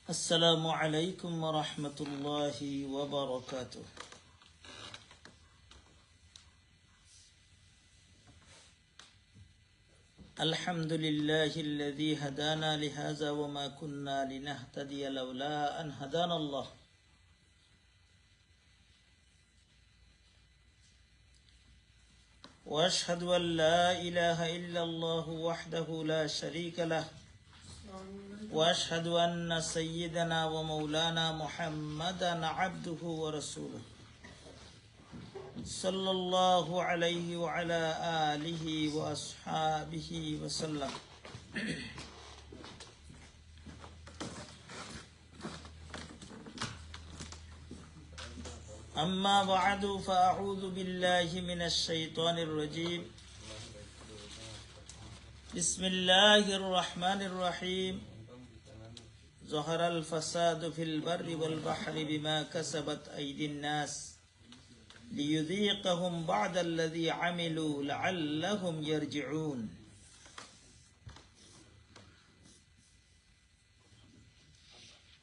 السلام عليكم ورحمة الله وبركاته. الحمد لله الذي هدانا لهذا وما كنا لنهتدي لولا أن هدانا الله. وأشهد أن لا إله إلا الله وحده لا شريك له، وأشهد أن سيدنا ومولانا محمدا عبده ورسوله صلى الله عليه وعلى آله وأصحابه وسلم. أما بعد فأعوذ بالله من الشيطان الرجيم. بسم الله الرحمن الرحيم. ظهر الفساد في البر والبحر بما كسبت أيدي الناس ليذيقهم بعد الذي عملوا لعلهم يرجعون.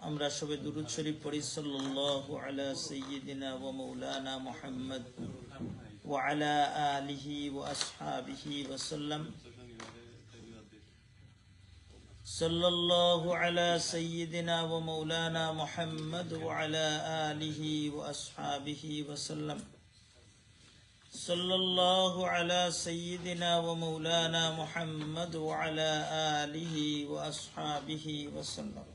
আমরা সবে দুরূদ শরীফ পড়ি সাল্লাল্লাহু আলা সাইয়্যিদিনা ওয়া মাওলানা মুহাম্মদ ওয়া আলা আলিহি ওয়া আসহাবিহি ওয়া সাল্লাম। সাল্লাল্লাহু আলা সাইয়্যিদিনা ওয়া মাওলানা মুহাম্মদ ওয়া আলা আলিহি ওয়া আসহাবিহি ওয়া সাল্লাম। সাল্লাল্লাহু আলা সাইয়্যিদিনা ওয়া মাওলানা মুহাম্মদ ওয়া আলা আলিহি ওয়া আসহাবিহি ওয়া সাল্লাম।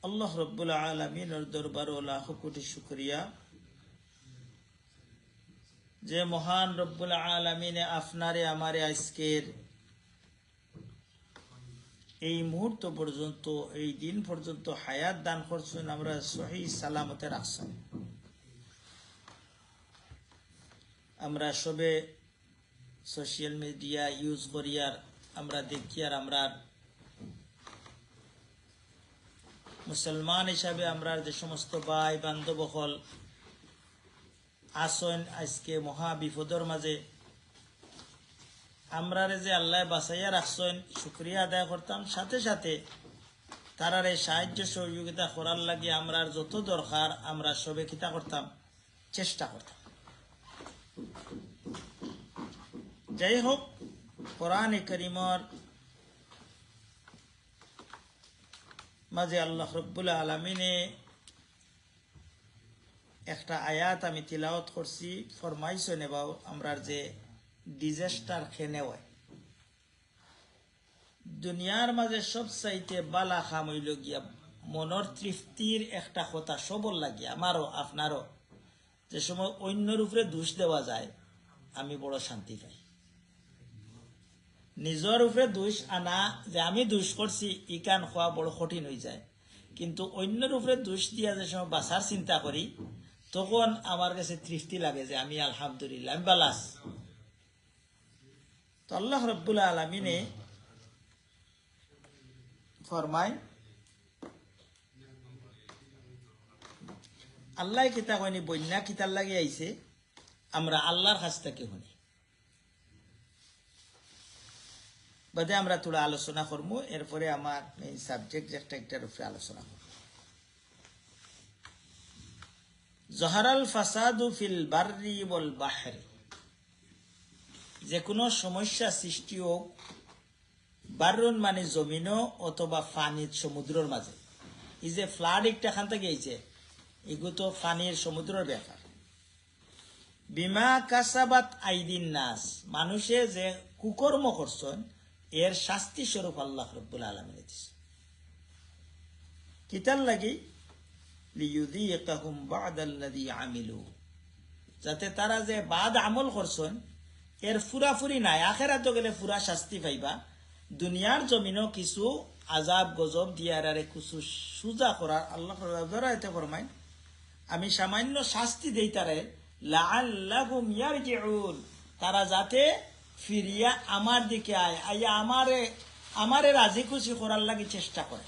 আল্লাহ রব্বুল আলামিনের দরবারে লাখো কোটি শুকরিয়া যে মহান রব্বুল আলামিনে আপনারে আমারে আজকের এই মুহূর্ত পর্যন্ত, এই দিন পর্যন্ত হায়াত দান করছেন, আমরা সহি সালামতে রাখছেন। আমরা সবে সোশ্যাল মিডিয়া ইউজ করিয়ার, আমরা দেখি আর আমরা মুসলমান হিসাবে আমরা যে সমস্ত ভাই বান্ধব হল আসেন আজকে মহা বিপদের মাঝে, আমরা যে আল্লাহ বাঁচাইয়া রাখছেন শুকরিয়া আদায় করতাম। সাথে সাথে তারারে সাহায্য সহযোগিতা করার লাগে আমরা যত দরকার আমরা সবে কিতা করতাম, চেষ্টা করতাম। যাই হোক, কোরআনে কারীমের মাঝে আল্লাহ রব্বুল আলামিনে একটা আয়াত আমি তিলাওয়াত করছি, ফরমাইছেন এবাও আমরা যে ডিজাস্টার খেনে হয় দুনিয়ার মাঝে সবচাইতে বালা খাম হইল গিয়া মনের তৃপ্তির একটা কথা সবর লাগিয়া, আমারও আপনারও। যে সময় অন্যের উপরে দোষ দেওয়া যায় আমি বড় শান্তি পাই। নিজের উপরে দোষ আনা, যে আমি দোষ করছি ইকান খোয়া বড় কঠিন হয়ে যায়। কিন্তু অন্যের উপরে দোষ দিয়া যে সময় বাঁচার চিন্তা করি তখন আমার কাছে তৃপ্তি লাগে যে আমি আলহামদুলিল্লাহ আমি বালাস। তো আল্লাহ রাব্বুল আলামিনে ফরমায়, আল্লাহ কিতা কয়নি বন্যা কিতার লাগে আইছে, আমরা আল্লাহর কাছ থেকে শুনি। বাদে আমরা তোরা আলোচনা করবো, এরপরে আমার মেইন সাবজেক্ট একটার উপরে আলোচনা করব। জহারাল ফাসাদু ফিল বাররি ওয়াল বাহরি, যে কোনো সমস্যা সৃষ্টি হোক বাররুন মানে জমিনও অথবা পানির সমুদ্রের মাঝে। এই যে ফ্লাড একটা খান থেকে গেছে, এগুলো তো পানির সমুদ্রের ব্যাপার। বিমা কাসাবাত আইদিন নাস, মানুষে যে কুকর্ম করছেন এর শাস্তি স্বরূপ আল্লাহ রাব্বুল আলামিন দিয়েছে। কিতার লাগি লিয়ুযীকাহুম বা'দাল্লাযী আমিলু, যাতে তারা যে বাদ আমল করছেন এর ফুরাফুরি নাই, আখিরাতে গেলে পুরা শাস্তি পাইবা। দুনিয়ার জমিনও কিছু আযাব গজব দিয়ারে কিছু সুজা করার আল্লাহ রাব্বুল ফরমায়, আমি সামান্য শাস্তি দেই তারে লাআল্লাহুম ইয়ারজিউন, তারা যাতে ফিরিয়া আমার দিকে আয়, আইয়া আমারে রাজি খুশি করার লাগি চেষ্টা করে।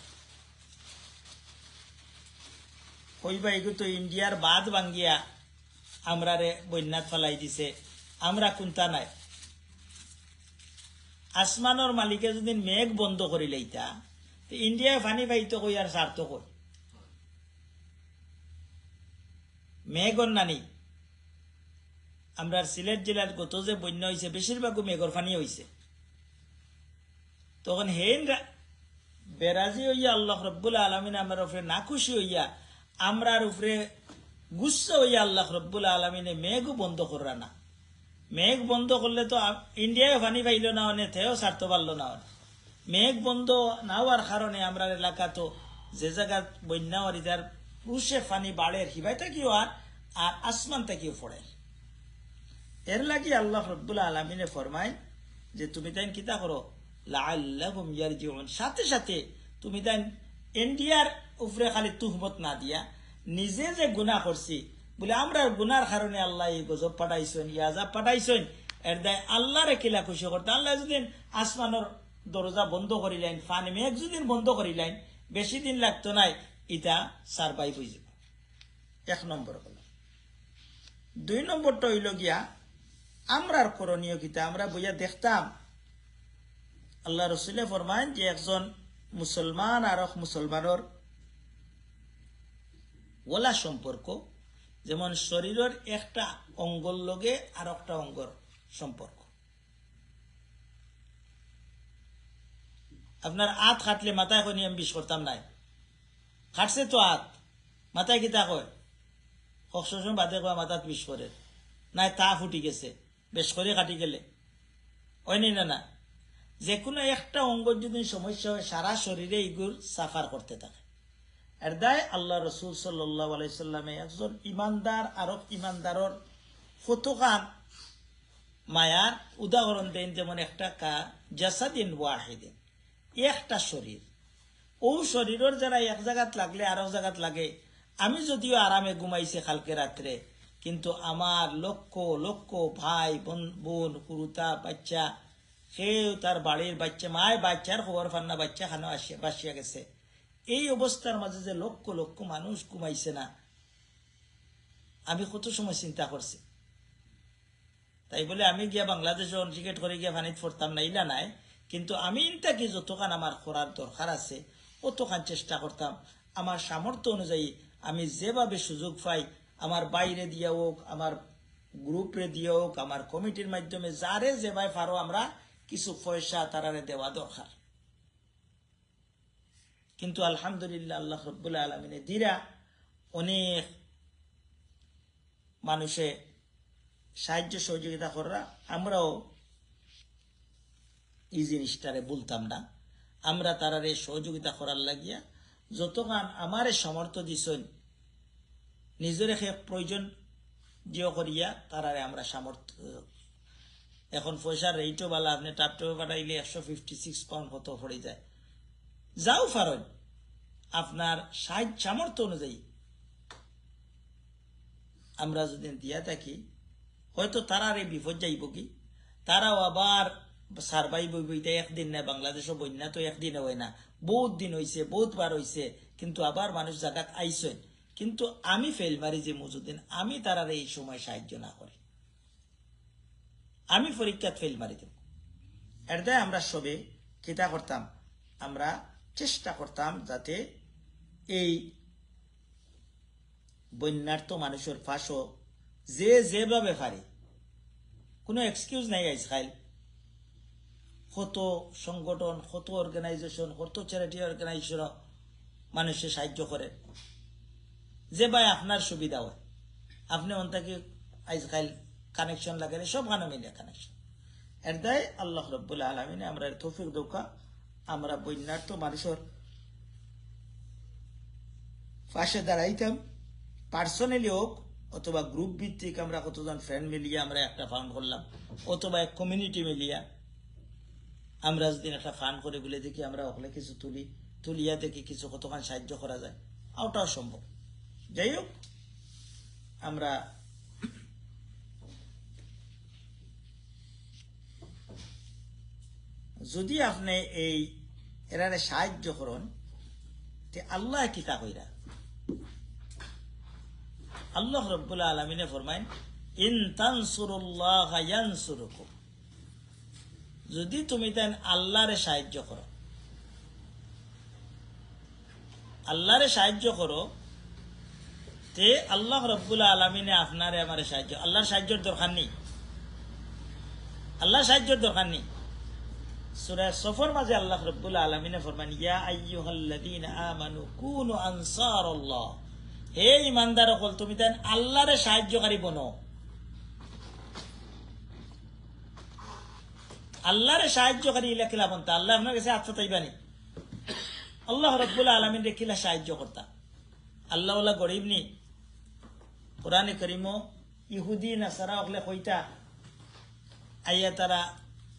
হইবা এগুলো তো ইন্ডিয়ার বাদ ভাঙ্গিয়া আমরা রে বন্যাত ফেলাই দিছে, আমরা কোনটা নাই। আসমানোর মালিকে যদি মেঘ বন্ধ করি লইতা ইন্ডিয়ায় পানি পাইতো কই আর সার্থ কই মেঘর নানি আমরা সিলেট জেলার গত যে বন্যা হয়েছে বেশিরভাগও মেঘর পানি হয়েছে তখন হেন বেরাজি হইয়া আল্লাহ রব্বুল আলমিন আমার উপরে না খুশি হইয়া আমরার উপরে গুচ্ছা হইয়া আল্লাহ রব্বুল আলমিনে মেঘও বন্ধ করা না মেঘ বন্ধ করলে তো ইন্ডিয়ায় পানি পাইল না অনেক থেও ছাড়তে পারলো না অনেক মেঘ বন্ধ না হওয়ার কারণে আমরা এলাকা তো যে জায়গা বন্যা হরি তার পুরুষে পানি বাড়ে হিবাই থাকিও আর আসমান থাকিও পড়ে এর লাগি আল্লাহ রব্বুল আলমিনে ফরমায় যে তুমি তাই কিতা করো লাআল্লাহুম ইয়ারজিউন সাথে সাথে তুমি তাই ইন্ডিয়ার উপরে খালি তুহমত না দিয়া নিজে যে গুনাহ করছি বলে আমরা গুনার কারণে আল্লাহ এই গজব পাঠাইছেন ইয়াজাব পাঠাইছেন এর দায় আল্লাহরে কিলা খুশি করতে আল্লাহ যদি আসমানের দরজা বন্ধ করিলেন ফানি মেঘ যদি বন্ধ করিলেন বেশি দিন লাগতো নাই ইটা সারভাইভ হয়ে যাব এক নম্বর হল 2 নম্বরটা হইল গিয়া আমরার করণীয় কিতা আমরা বইয়া দেখতাম আল্লাহ রসুলে ফরমান যে একজন মুসলমান আর এক মুসলমানের ওলা সম্পর্ক যেমন শরীরের একটা অঙ্গর লগে আর একটা অঙ্গর সম্পর্ক আপনার হাত কাটলে মাথায় কই আমি বিষ করতাম নাই কাটছে তো হাত মাথায় কিতা কয় কখন বাদে কয় মাথাত বিষ করে নাই তা ফুটি গেছে বেশ করে কাটি গেলে ওই নেই না যে কোনো একটা অঙ্গ যদি সমস্যা হয় সারা শরীরে এইগুলো সাফার করতে থাকে এর দায় আল্লাহ রসুল সাল্লাল্লাহু আলাইহি সাল্লামে একজন ইমানদার আর ইমানদারর ফতোকান মায়ার উদাহরণ দেন যেমন একটা জাসাদিন ওয়াহিদিন একটা শরীর ও শরীরের যারা এক জায়গাত লাগলে আর এক জায়গাত লাগে আমি যদিও আরামে ঘুমাইছি কালকে রাত্রে কিন্তু আমার লক্ষ লক্ষ ভাই বোন কুরুতা বাচ্চা সেও তার বাড়ির বাচ্চা মায় বাচ্চার খবর ফান্না বাচ্চা খানো বাসিয়া গেছে এই অবস্থার মাঝে যে লক্ষ লক্ষ মানুষ ঘুমাইছে না আমি কত সময় চিন্তা করছি তাই বলে আমি গিয়া বাংলাদেশে টিকেট করে গিয়া পানিত পড়তাম না ইলা নাই কিন্তু আমি ইনটাকে যতখান আমার করার দরকার আছে অতখান চেষ্টা করতাম আমার সামর্থ্য অনুযায়ী আমি যেভাবে সুযোগ পাই আমার বাইরে দিয়ে হোক আমার গ্রুপে দিয়ে হোক আমার কমিটির মাধ্যমে যারে যেভাবে পারো আমরা কিছু পয়সা তারারে দেওয়া দরকার কিন্তু আলহামদুলিল্লাহ আল্লাহ রাব্বুল আলামিনের দিরা অনেক মানুষে সাহায্য সহযোগিতা করা আমরাও এই জিনিসটারে বলতাম না আমরা তারারে সহযোগিতা করার লাগিয়া যতক্ষণ আমারে সামর্থ্য দিছেন নিজের প্রয়োজন জিও করিয়া তারারে আমরা সামর্থ্য এখন পয়সার রেটও বালা আপনি টাপটপে পাঠাইলে 156 পাউন্ড কত পড়ে যায় যাও ফারন আপনার সামর্থ্য অনুযায়ী আমরা যদি দিয়া থাকি হয়তো তারার এই বিপদ যাইব কি তারাও আবার সারভাইভ হইতে একদিন না বাংলাদেশও বন্যা তো একদিনে হয় না বহুত দিন হয়েছে বহুত বার হয়েছে কিন্তু আবার মানুষ জায়গাত আইসেন কিন্তু আমি ফেল মারি যে মজুদিন আমি তারার এই সময় সাহায্য না করি আমি পরীক্ষাত ফেল মারি দেব এর দায় আমরা সবে কিতা করতাম আমরা চেষ্টা করতাম যাতে এই বন্যার্থ মানুষের পাশও যে যেভাবে পারে কোনো এক্সকিউজ নাই আজকাল কত সংগঠন কত অর্গানাইজেশন কত চ্যারিটি অর্গানাইজেশন মানুষের সাহায্য করে যে ভাই আপনার সুবিধা হয় আপনি অন্তাকে আজকাল কানেকশন লাগালে সব গানো মিলিয়ে কানেকশন এর দায় আল্লাহ রাব্বুল আলামিন আমরা তৌফিক দৌকা আমরা বন্যার্থ মানুষের পাশে দাঁড়াইতাম পার্সোনালি হোক অথবা গ্রুপ ভিত্তিক আমরা কতজন ফ্রেন্ড মিলিয়ে আমরা একটা ফান্ড করলাম অথবা এক কমিউনিটি মিলিয়া আমরা যদি একটা ফান্ড করে বলে দেখি আমরা ওখানে কিছু তুলিয়া দেখি কিছু কতক্ষণ সাহায্য করা যায় ওটাও সম্ভব যাই হোক আমরা যদি আপনি এই এরারে সাহায্য করেন তে আল্লাহ কিতা কইরা আল্লাহ রাব্বুল আলামিনে ফরমায় ইন তানসুরুল্লাহ ইয়ানসুরুকুম যদি তুমি তাই আল্লাহরে সাহায্য করো, আল্লাহরে সাহায্য করো, তে আল্লাহ রব্বুল আলমিনে আপনারে আমারে সাহায্য, আল্লাহর সাহায্যের দরকার নেই, আল্লাহর সাহায্যের দরকার নেই। সূরা সফর মাঝে আল্লাহ রব্বুল আলমিনে ফরমান, ইয়া আইয়ুহাল্লাযীনা আমানু কুনু আনসারাল্লাহ, হে ইমানদার সকল তুমি তাই আল্লাহরে সাহায্যকারী বনো। আল্লাহরে সাহায্যকারী ইলা কিলা বনতা, আল্লাহ আপনার কাছে আত্মতাইবানি, আল্লাহ রব্বুল আলমিন রে কিলা সাহায্য করতা। আল্লাহ ওলা গরিব নি, কোরআনে করিমো ইহুদি নাসারা ওগলে কইতা আইয়া তারা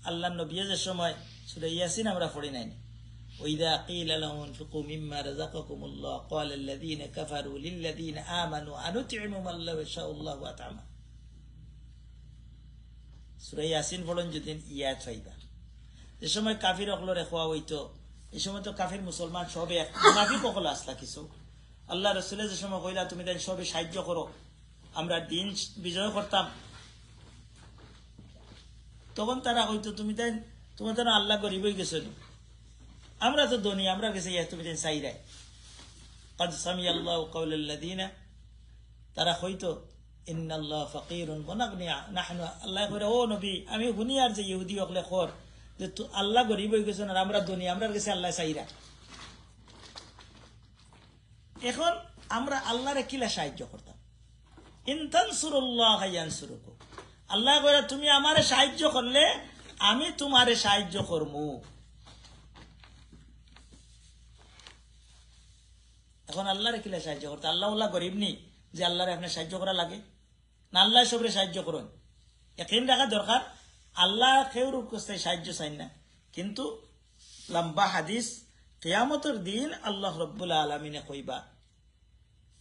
আল্লাহ নবিয়াজের সময় সূরা ইয়াসিন আমরা পড়ি নাই, ওয়াইদা কিলা লাহুম আনফিকু মিম্মা রাযাকাকুমুল্লাহ ক্বালা আল্লাযীনা কাফারু লিল্লাযীনা আমানু আনুতইমু মান লাউ ইয়াশাউল্লাহু আতআমা। সূরা ইয়াসিন পড়ুন যদি ইয়াত হইবা। যে সময় কাফির অকলরে খোয়া হইতো, এই সময় তো কাফির মুসলমান সবে এক, মুনাফিক অকল আসলা কিছু। আল্লাহ রাসূল যে সময় কইলা তুমি তাই সবে সাহায্য করো, আমরা দিন বিজয় করতাম, তখন তারা হইতো তুমি তাই তোমার তো আল্লাহ গরিব হয়ে গেছিল, আমরা তো ধনী, আমরা গেছে তুমি তাই চাইরাই قد سمع الله قول الذين, তারা হইতো ইন্নাল্লাহ ফাকিরুন ওয়া নাগনি নাহনু, আল্লাহ কইরা ও নবী আমি শুনি আর যে ইহুদি হকলে খর যে আল্লাহ গরিব হয়ে গেছেন আর আমরা ধনী, আমরা গেছে আল্লাহ চাইরা। এখন আমরা আল্লাহরে কিলা সাহায্য করতাম, ইন তানসুরুল্লাহ ইয়ানসুরুকুম, আল্লাহ কইরা তুমি আমারে সাহায্য করলে আমি তোমারে সাহায্য করবো। এখন আল্লাহরে কিলা সাহায্য করতে, আল্লাহ উল্লাহ গরিব নি যে আল্লাহরে আপনার সাহায্য করা লাগে না, আল্লাহ সবরে সাহায্য করুন। এখন রাখা দরকার আল্লাহ কেউর কাছে সাহায্য চাই না, কিন্তু লম্বা হাদিস কিয়ামতের দিন আল্লাহ রব্বুল আলামিনে কইবা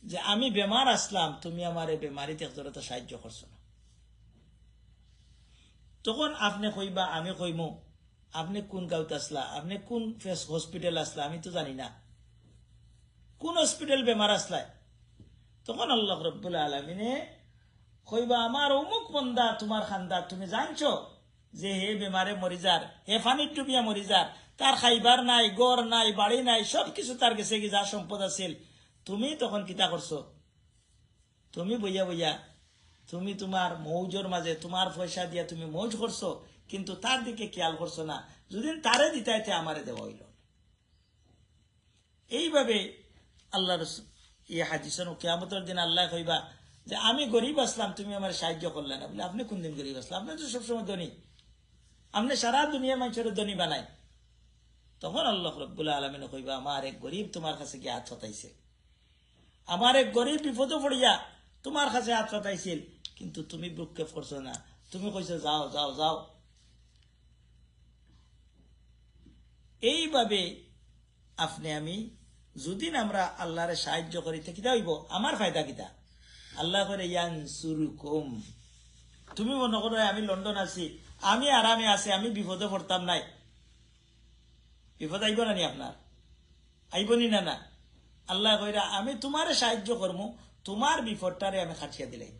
যে আমি বেমার আসলাম, তুমি আমার বেমারিতে তো সাহায্য করছো না। তখন আপনি কইবা আমি কইমু আপনি কোন গাঁওতে আসলা, আপনি কোন হসপিটাল আসলা, আমি তো জানি না কোন হসপিটাল বেমার আসলা। তখন আল্লাহ রব্বুল আলামিনে কইবা আমার অমুক বন্দা তোমার খান্দা, তুমি জানছো যে হে বেমারে মরি যার, হে ফানির ডুবিয়া মরি যার, তার খাইবার নাই, গড় নাই, বাড়ি নাই, সবকিছু তার গেছে কি যা সম্পদ আছিল, তুমি তখন কিতা করছো, তুমি বইয়া বইয়া তুমি তোমার মৌজের মাঝে তোমার পয়সা দিয়া তুমি মৌজ করছো, কিন্তু তার দিকে খেয়াল করছো না, যদি তারে দিতাইতে আমারে দেওয়া হইল। এইভাবে আল্লাহ ইয়ে হাদিসন কিয়ামতের দিন আল্লাহ কইবা যে আমি গরিব আসলাম তুমি আমার সাহায্য করলে না, বলে আপনি কোন দিন গরিব আসলাম, আপনি তো সবসময় ধনী, আপনি সারা দুনিয়ার মানুষের ধনী বানাই। তখন আল্লাহ রব্বুল আলামিন কইবা আমার এক গরিব তোমার কাছে গিয়ে হাত হতাইছে, আমার এক গরিব বিপদে পড়িয়া তোমার কাছে হাত হতাইছিল, কিন্তু তুমি ভ্রুক্ষেপ করছো না, তুমি কইছো যাও যাও যাও। এইভাবে আপনি আমি যদি আমরা আল্লাহরে সাহায্য করি কিতা হইব, আমার ফায়দা কিতা, আল্লাহ করে ইয়ানসুরুকুম। তুমি মনে করো আমি লন্ডন আছি, আমি আরামে আছি, আমি বিপদে পড়তাম নাই, বিপদ আইব না নি আপনার, আইব নি না? না, আল্লাহ কইরা আমি তোমারে সাহায্য করবো, তোমার বিপদটারে আমি খাটিয়া দিলাই।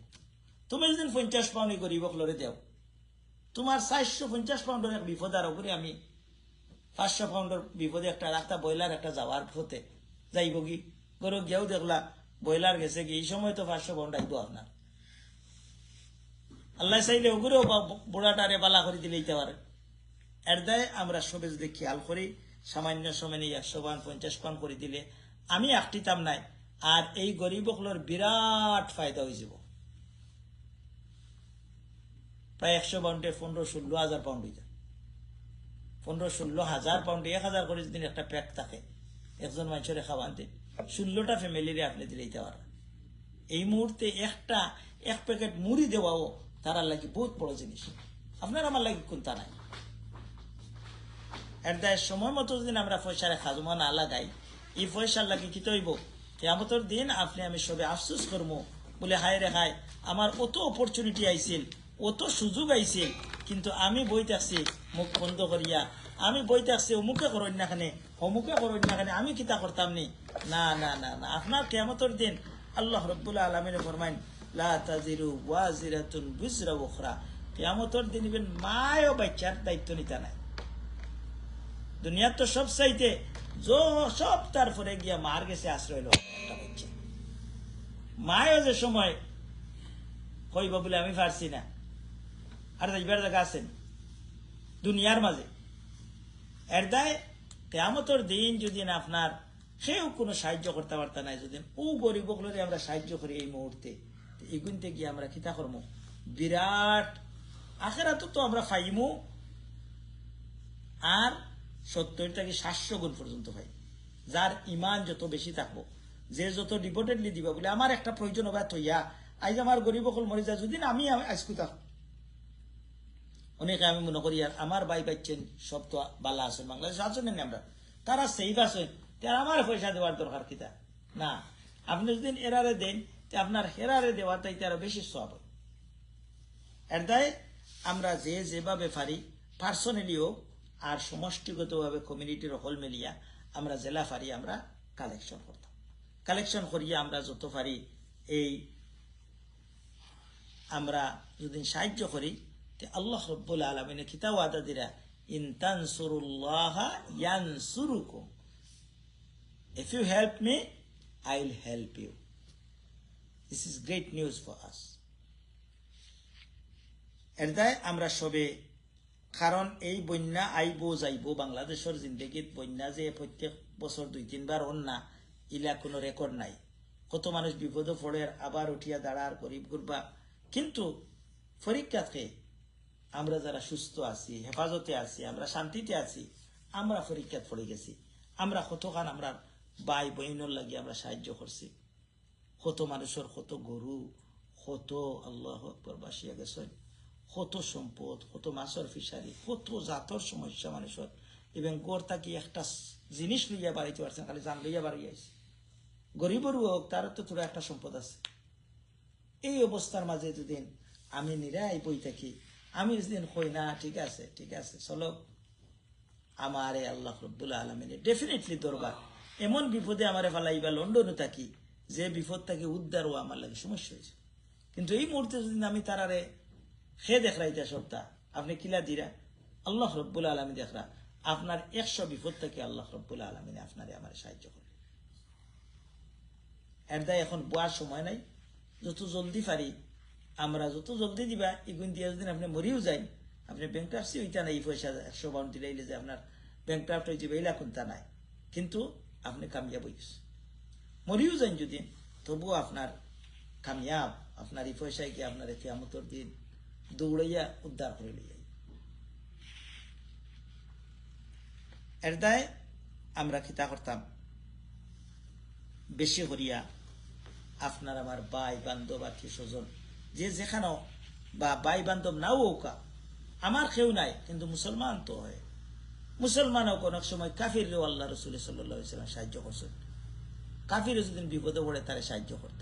তুমি যদি 50 পাউন্ড গরিবক লড়ে দেও, তোমার 450 পাউন্ডের এক বিপদ আর করে আমি 500 পাউন্ডের বিপদে একটা রাখতা বয়লার একটা যাওয়ার পথে যাইব কি গরু গিয়েও দেখলা বয়লার গেছে কি, এই সময় তো 500 পাউন্ড আইব আপনার। আল্লাহ চাইলে ওগুলো বুড়াটারে বালা করে দিলেই পারে। এর দায় আমরা সবে যদি খেয়াল করি, সামান্য সময় 100 পাউন্ড 50 পাউন্ড করে দিলে আমি একটিতাম নাই, আর এই গরিবকলোর বিরাট ফায়দা হয়ে যাব। প্রায় 100 পাউন্ডে 15-16 হাজার পাউন্ড হয়ে যায়, 15-16 হাজার পাউন্ডে 1000 করে যদি একটা প্যাক থাকে একজন মানুষের খাওয়াতে, 16টা ফ্যামিলিরে আপনি দিলেই পারেন। এই মুহূর্তে এক প্যাকেট মুড়ি দেওয়াও তারা লাগে বহুত বড় জিনিস, আপনার আমার লাগে কোনটা নাই। এর দায় সময় মতো যদি আমরা পয়সারে খাজমা না লাগাই, এই পয়সার লাগে কি তৈব কিয়ামতের দিন আপনি আমি সবে আফসোস করবো, বলে হায় রে হায় আমার অত অপরচুনিটি আইছিল, অত সুযোগ আইছিল, কিন্তু আমি বই থাকছি মুখ বন্ধ করিয়া, আমি বই থাকছি অমুকে করেন না খানে, অমুকে করেন না খানে, আমি কিতা করতাম নি। না না না না, আপনার কিয়ামতের দিন আল্লাহ রব্বুল আলামিন ফরমাইন লা তাজিরু ওয়াজিরাতুন বিজরা উখরা, কিয়ামতের দিন ইবেন মায় ও বাচ্চার দায়িত্ব নিতে নাই। দুনিয়ার তো সব চাইতে সব তারপরে গিয়া মার গেছে আশ্রয় লো একটা বাচ্চা। মায়ও যে সময় কইব বলে আমি পারছি না, আর যাইবার জায়গা আছেন দুনিয়ার মাঝে। এর দায় কিয়ামতের দিন যদি না আপনার সেও কোনো সাহায্য করতে পারতা নাই, যদি ও গরিব গুলোরে আমরা সাহায্য করি এই মুহূর্তে, এগুনতে গিয়ে আমরা কিতা করব? বিরাট আখেরাতে তো আমরা ফাইমু আর 70 থেকে 700 গুণ পর্যন্ত পাই। যার ইমান যত বেশি থাকবো, যে যত ডিভোটেডলি দিবা বলে আমার একটা প্রয়োজন হবে তৈয়া আজ আমার গরিব সকল মরে যায়, যদি না আমি আজকু থাক অনেকে আমি মনে করি আর আমার ভাই পাচ্ছেন সব তো বালা আছেন, বাংলাদেশ আছেন না আমরা, তারা সেফ আছেন, তারা আমার পয়সা দেওয়ার দরকার কিতা না। আপনি যদি এরারে দেন আপনার হেরারে দেওয়াটাই তারা বেশি সব। এর দায় আমরা যে যেভাবে পারি পার্সোনালিও আর সমষ্টিগতভাবে কমিউনিটির হল মিলিয়া আমরা জেলা পারি আমরা কালেকশন করতাম। কালেকশন করিয়া আমরা যত পারি এই আমরা যদি সাহায্য করি, আল্লাহ রব্বুল আলামিনে কিতা ওয়াদা দিরা, ইন তানসুরুল্লাহ ইয়ানসুরুকুম, if you help me I will help you. This is great news for us. এর দায় আমরা সবে, কারণ এই বন্যা আইব যাইব, বাংলাদেশের জিন্দগিত বন্যা যে প্রত্যেক বছর 2-3 বার না, ইলা কোনো রেকর্ড নাই। কত মানুষ বিপদে পড়ে আবার উঠিয়া দাঁড়ার গরিব গুরবা। কিন্তু পরীক্ষাতে আমরা যারা সুস্থ আছি, হেফাজতে আছি, আমরা শান্তিতে আছি, আমরা পরীক্ষাত পড়ে গেছি। আমরা কতখান আমরা ভাই বইনর লাগি আমরা সাহায্য করছি, কত মানুষের কত গরু, কত আল্লাহু আকবার বাসিয়া গেছে, কত সম্পদ, কত মাছের ফিশারি, কত জাতর সমস্যা মানুষের। এবং গড় থাকি একটা জিনিস লইয়া বাড়াইতে পারছেন, খালি জান লইয়া বাড়ি আইছে। গরিবেরও হোক, তার তো তোরা একটা সম্পদ আছে। এই অবস্থার মাঝে যদি আমি নিরাই বই থাকি, আমি যেদিন কই না ঠিক আছে ঠিক আছে চলো, আমার আল্লাহ রব্বুল আলমিনে ডেফিনেটলি দরবার এমন বিপদে আমার ফেলাইবা লন্ডনে থাকি, যে বিপদ থেকে উদ্ধারও আমার লাগে সমস্যা হয়েছে। কিন্তু এই মুহূর্তে যদি আমি তারারে সে দেখরাইতে সপ্তাহ আপনি কিলা দিরা, আল্লাহ রব্বুল আলমী দেখরা আপনার 100 বিপদ থেকে আল্লাহ রব্বুল আলমিনে আপনারে আমার সাহায্য করবে। এর দায় এখন বোয়ার সময় নাই, যত জলদি পারি আমরা যত জলদি দিবা। এগুন দিয়ে যদি আপনি মরিও যাই, আপনি ব্যাংক্রাফ্টসি হইতা নাই, এই পয়সা 100 পাউন্ড দিলাইলে যে আপনার ব্যাংক্রাফ্ট হয়ে যাবে এইলা কোনটা নাই, কিন্তু আপনি কামিয়াব হয়ে গেছে। মরিও যাই যদি তবুও আপনার কামিয়াব, আপনার এই পয়সায় গিয়ে আপনার কিয়ামতের দিন দৌড়াইয়া উদ্ধার করে লইয়া। এর দায় আমরা খিতা করতাম বেশি করিয়া আপনার আমার ভাই বান্ধব আত্মীয় স্বজন যে যেখানেও, বা ভাই বান্ধব নাও ওকা, আমার কেউ নাই কিন্তু মুসলমান তো হয়, মুসলমানও অনেক সময় কাফিরও আল্লাহ রসুল সাল্লাল্লাহু আলাইহি ওয়াসাল্লাম সাহায্য করছেন। কাফিরও যদি বিপদে পড়ে তারা সাহায্য করত।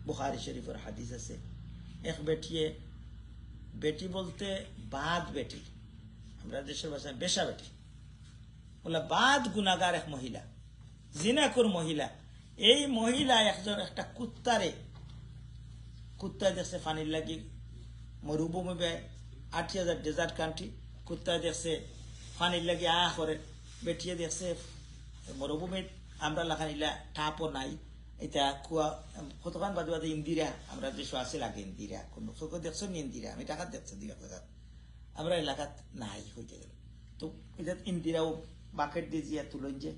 বুখারী শরীফের হাদিস আছে, এক বেটি বলতে বাদ বেটি, আমরা দেশের ভাষায় বেশা বেটি বলে, বাদ গুনাগার এক মহিলা, জিনাকুর মহিলা। এই মহিলা একজন একটা কুত্তা দেখছে পানির লাগি মরুভূমি ব্যয় 80,000 ডেজার্ট কান্ট্রি, কুত্তা দেখছে পানির লাগি করে, বেটিয়ে দেখছে মরুভূমির আমরা লাখানিলা টাপও নাই, এটা কুয়া কতক্ষণ বাদে বাদে ইন্দিরা আমরা দেশ আছে লাগে ইন্দিরা, কোনো দেখছো নি ইন্দিরা, আমি টাকা দেখছি 2,000 আমরা এলাকাত নাই হইতে গেল। তো এটা ইন্দিরাও বাকেট দিয়ে দিয়া তুলেন, যে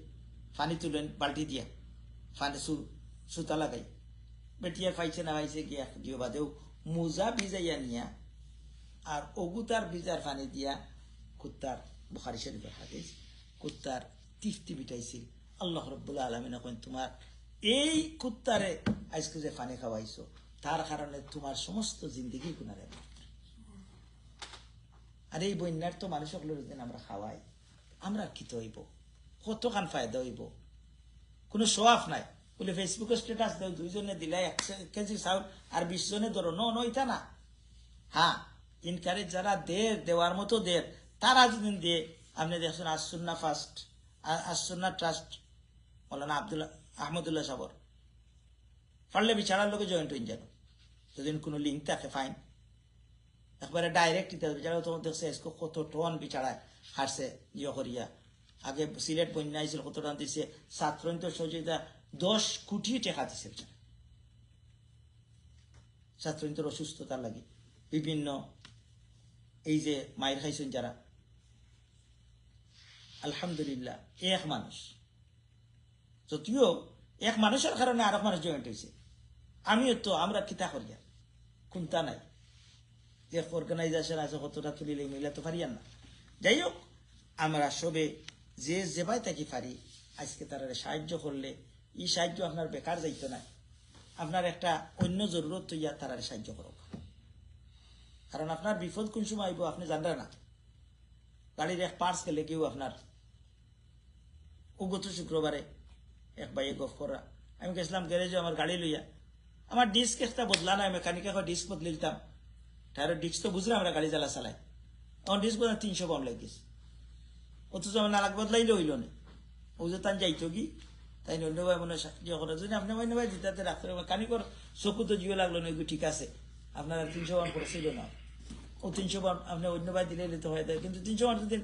পানি তুলেন বাল্টি দিয়া, পানি সুতা লাগাই, বেটিয়া পাইছে না পাইছে গিয়া দিও বাদেও মোজা ভিজাইয়া নিয়া আর অগুতার ভিজার পানি দিয়া কুত্তার, বুখারী শরীফের হাদিস, কুত্তার তৃপ্তি বিটাইছিল। আল্লাহ রাব্বুল আলামিন কইন, তোমার এই কুত্তারে আজকে যে পানি খাওয়াইছো তার কারণে তোমার সমস্ত জিন্দেগি গুনারে। আর এই বন্যার তো মানুষ সকলের দিন আমরা খাওয়াই, আমরা কি তো হইব, কতখান ফায়দা হইব, কোনো শো অফ নাই। বলে ফেসবুকে স্ট্যাটাস দেও 2 জনে দিলাই 1 কেজি চাউল আর 20 জনে ধরো, নো এটা না। হ্যাঁ, ইনকারেজ যারা দেওয়ার মতো তারা যদি দিয়ে, আপনি দেখছেন আসুন্না ফার্স্ট, আসুন্না ট্রাস্ট মৌলানা আহমদুল্লাহ সাবর, পারলে বিচারার লোকে জয়েন্ট হয়ে যান, যদি কোনো লিঙ্ক থাকে ফাইন। একবারে ডাইরেক্ট ইতিহাস বিচারা তখন দেখছে এসকো কত টন বিচারায় হারছে ইয়ে করিয়া আগে সিলেট বন্যা হয়েছিল কত টন দিছে ছাত্র সহযোগিতা 10 কোটি টাকা দিছে ছাত্রীদের অসুস্থতার লাগে বিভিন্ন এই যে মায়ের খাইছেন যারা আলহামদুলিল্লাহ এক মানুষ যদিও এক মানুষের কারণে আরেক মানুষ জয়েন্ট হয়েছে আমিও তো আমরা কিতা করিয়া কোনটা নাই যে অর্গানাইজেশন আছে কতটা তুলিলে মিলে তো পারিয়ান না যাই হোক আমরা সবে যে যেভাবে থাকি পারি আজকে তারা সাহায্য করলে এই সাহায্য আপনার বেকার যাইতো না আপনার একটা অন্য জরুরত তৈয়া তারা সাহায্য করো কারণ আপনার বিপদ কোন সময় আইব আপনি জানবেন না গাড়ির এক পার্টস গেলে কেউ আপনার গত শুক্রবারে এক ভাইয়ে গফ করা আমি গেছিলাম গ্যারেজে আমার গাড়ি লইয়া আমার ডিস্ক একটা বদলা নাই মেকানিকে ডিস্ক বদলে দিতাম টায়ারের ডিস্ক তো বুঝলাম আমরা গাড়ি জ্বালা চালাই আমার ডিস্ক বদলা 300 পাউন্ড লাগিয়েছে অথচ আমার নালাক বদলাইলে হইল না ও যে তান যাইতো কি তাই অন্য ভাই মনে সাহায্য করে যদি আপনি অন্য ভাই দিতে রাখতে মেকানিকর চকু তো জিও লাগলো না ঠিক আছে আপনার 300 পাউন্ড পড়ছিল না ও 300 পাউন্ড আপনি অন্য ভাই দিলে নিতে হয় কিন্তু 300 পাউন্ড যদি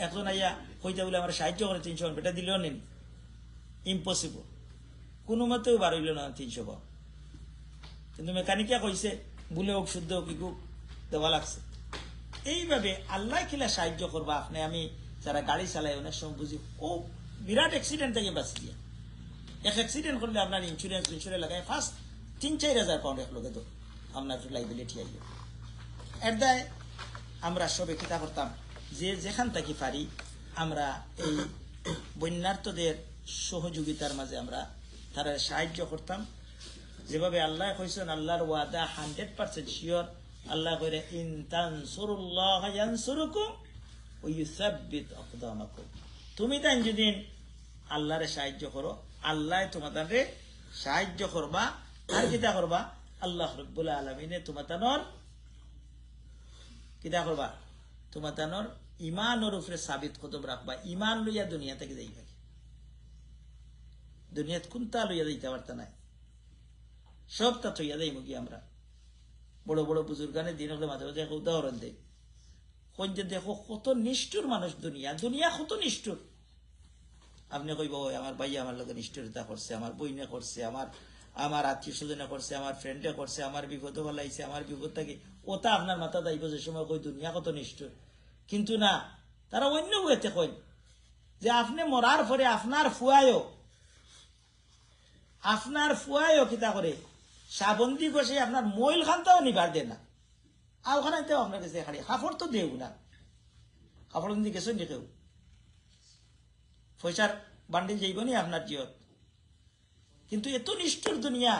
এখন আইয়া হইতে বলে আমার সাহায্য করে 300 পাউন্ড এটা দিলেও নেন ইম্পসিবল কোনো মতেও বার হইল না 300 পাউন্ড কিন্তু মেকানিকে কইছে বলে হোক শুদ্ধ হোক ইকুক দেওয়া লাগছে এইভাবে আল্লাহ কিলা সাহায্য করবা আপনি আমি যারা গাড়ি চালাই অনেক সময় বুঝি ও বিরাট অ্যাক্সিডেন্ট থেকে বাঁচি দিয়া এক অ্যাক্সিডেন্ট করলে আপনার ইন্স্যুরেন্স লাগায় ফার্স্ট 3-4 হাজার পাউন্ড এক লোকে তো আপনার লাইবিলিটি আইব এর দায় আমরা সবে কিতা করতাম যে যেখান থেকে পারি আমরা এই বন্যার্থদের সহযোগিতার মাঝে আমরা তারা সাহায্য করতাম যেভাবে আল্লাহ কইছেন আল্লাহর ওয়াদা 100% শিওর আল্লাহ কইরে ইন তানসুরুল্লাহ ইয়ানসুরুকুম ওয়া ইউসাব্বিত আকদামাকুম তুমি তাই যদি আল্লাহরে সাহায্য করো আল্লাহ তোমাদের সাহায্য করবা আর কিতা করবা আল্লাহ রাব্বুল আলামিনে তোমাদের কিতা করবা তোমাদের ঈমানের উপরে সাবিত কদম রাখবা ঈমান লইয়া দুনিয়া থেকে যাইবা দুনিয়াত কোনটা লইয়া যাইতে পারতা না সবটা থইয়া দেই মুগি আমরা বড় বড় বুজুর্গানে দিন হলে মাঝে মাঝে উদাহরণ দেয় কোন যে দেখো কত নিষ্ঠুর মানুষ দুনিয়া কত নিষ্ঠুর আপনি কইব আমার ভাই আমার লোক নিষ্ঠুরতা করছে আমার বইনে করছে আমার আত্মীয় স্বজনে করছে আমার ফ্রেন্ডে করছে আমার বিপদে বলাইছে আমার বিপদ থাকে ওটা আপনার মাথা দাইব যে সময় কই দুনিয়া কত নিষ্ঠুর কিন্তু না তারা অন্য ওয়েতে কই যে আপনি মরার পরে আপনার ফুয়ায়ও কিতা করে সাবন্দি বসে আপনার মইল খানটাও নিবার দেন না আর ওখানে আপনার কাছে খালি কাপড় তো দেও না কাপড় দিয়ে গেছেন যে কেউ পয়সার বান্ডিল যাইব নি আপনার জিয়ত কিন্তু এত নিষ্ঠুর দুনিয়া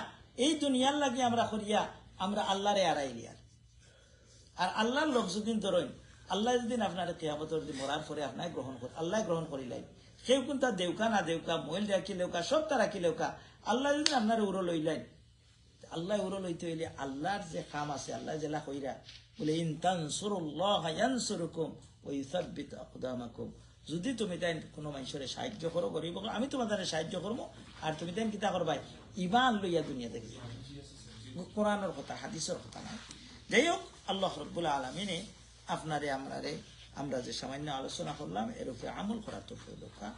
এই দুনিয়ার লাগে আমরা করিয়া আমরা আল্লাহরে আড়াইলিয়ার আর আল্লাহর লোক যদিন ধরেন আল্লাহ যদিন আপনার কিয়ামতের দিন মরার পরে আপনার আল্লাহ গ্রহণ করিলাই কেউ কোন তার দেউকা না দেউকা মহিল রাখি লেউকা সব তারা কি লেউকা আল্লাহ যদি আপনার উড়ো লইলেন আল্লাহ উড়ো লইতে হইলে আল্লাহর যে কাম আছে আল্লাহ জেলা কইরা বলে ইন তানসুরুল্লাহ ইয়ানসুরুকুম ওয়া ইউসাব্বিত আকদামাকুম যদি তুমি তাই কোনো মানুষের সাহায্য করো গরিব আমি তোমাদের সাহায্য করবো আর তুমি তাই কিতা করবাই ঈমান লইয়া দুনিয়া থেকে কোরআনের কথা হাদিসের কথা না যাই হোক আল্লাহ রাব্বুল আলামিনে আপনারে আমরা যে সামান্য আলোচনা করলাম এর উপরে আমল করার তৌফিক দাও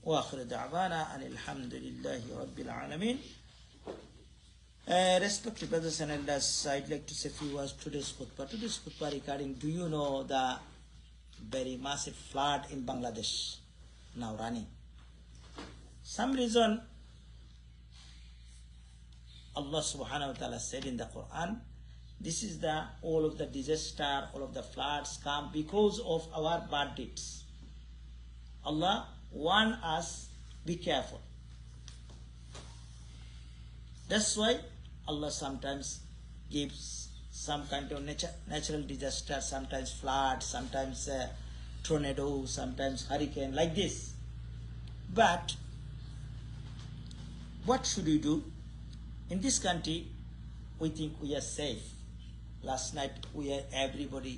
ওয়া আখিরু দাওয়ানা আনিল হামদুলিল্লাহি রাব্বিল আলামিন respected brothers and elders, I'd like to say a few words today's khutbah regarding, do you know the very massive flood in Bangladesh now running? Some reason Allah subhanahu wa ta'ala said in the Quran, this is all of the disaster, all of the floods come because of our bad deeds. Allah warn us, be careful. That's why Allah sometimes gives some kind of natural disaster, sometimes flood, sometimes tornado, sometimes hurricane, like this. But what should we do? In this country, we think we are safe. Last night, everybody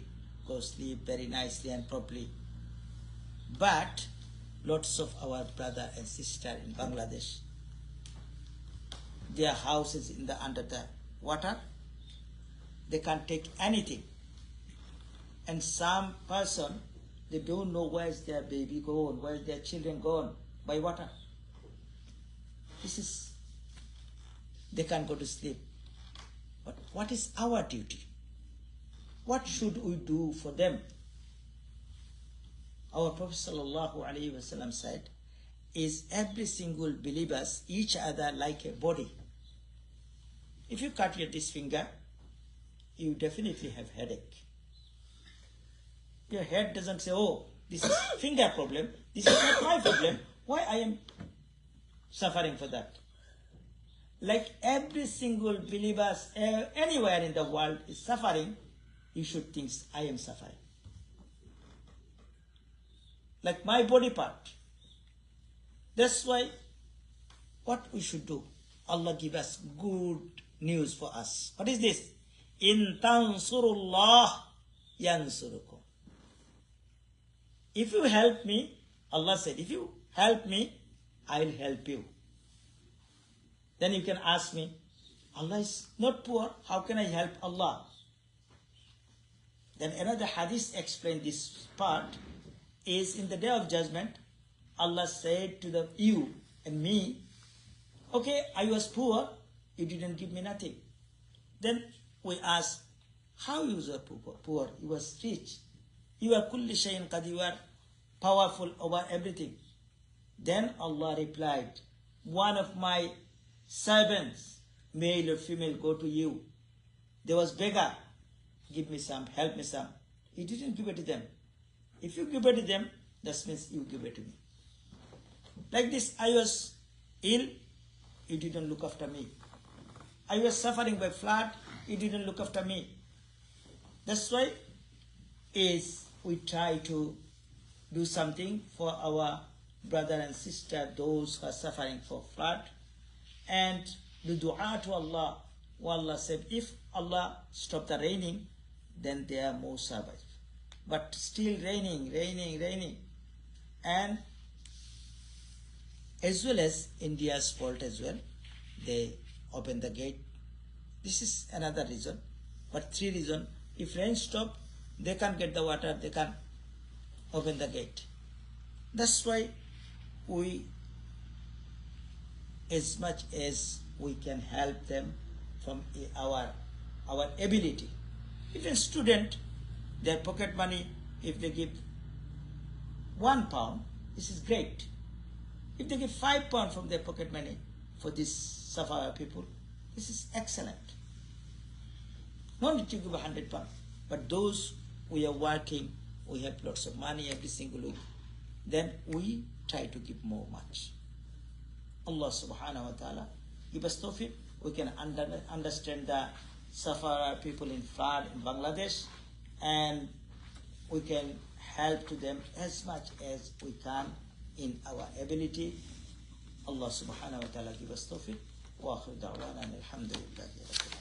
go sleep very nicely and properly. But lots of our brother and sister in Bangladesh, their houses under the water. they can't take anything. And some person, they don't know where's their baby gone, where's their children gone, by water. They can't go to sleep. But what is our duty? What should we do for them? Our Prophet ﷺ said, is every single believers each other like a body. If you cut this finger, you definitely have headache. Your head doesn't say, oh, this is finger problem, this is not my problem, why I am suffering for that? Like every single believer anywhere in the world is suffering, you should think, I am suffering. Like my body part. That's why what we should do, Allah give us good news for us. What is this? In tansurullah yansurukum. If you help me, Allah said, if you help me, I will help you. Then you can ask me, Allah is not poor, how can I help Allah? Then another hadith explained this part, is in the day of judgment, Allah said to you and me, okay, I was poor, you didn't give me nothing. Then we ask, how you were poor? You was rich. You are kulli shayin qad, you are powerful over everything. Then Allah replied, one of my servants, male or female, go to you. There was beggar, give me some, help me some. He didn't give it to them. If you give it to them, that means you give it to me. Like this, I was ill, you didn't look after me. I was suffering by flood, you didn't look after me. That's why we try to do something for our brother and sister, those who are suffering for flood, and do dua to Allah. Allah said, if Allah stop the raining, then there are more survive. But still raining. And as well as India's fault as well, they open the gate. This is another reason. But 3 reasons. If rain stop, they can't get the water, they can't open the gate. That's why we, as much as we can help them from our ability. If a student, their pocket money, if they give £1, this is great. If they give £5 from their pocket money for this sufferer people, this is excellent. No need to give £100. But those we are working, we have lots of money every single week, then we try to give much. Allah subhanahu wa ta'ala give us tawfiq. We can understand the sufferer people in flood in Bangladesh, and we can help to them as much as we can in our ability. Allah subhanahu wa ta'ala give us tawfiq. Wa akhir da'wana alhamdulillahi rabbil alamin.